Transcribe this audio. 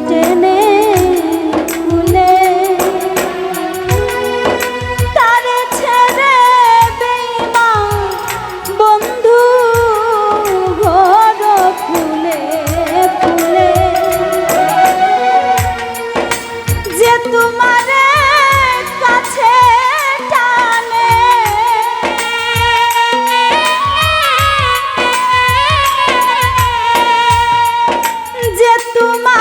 টেনে খুলে তারে ছেড়ে বেঈমান বন্ধু ঘর ফুলে ফুলে যে তোমারে কাছে টানে যে তোমার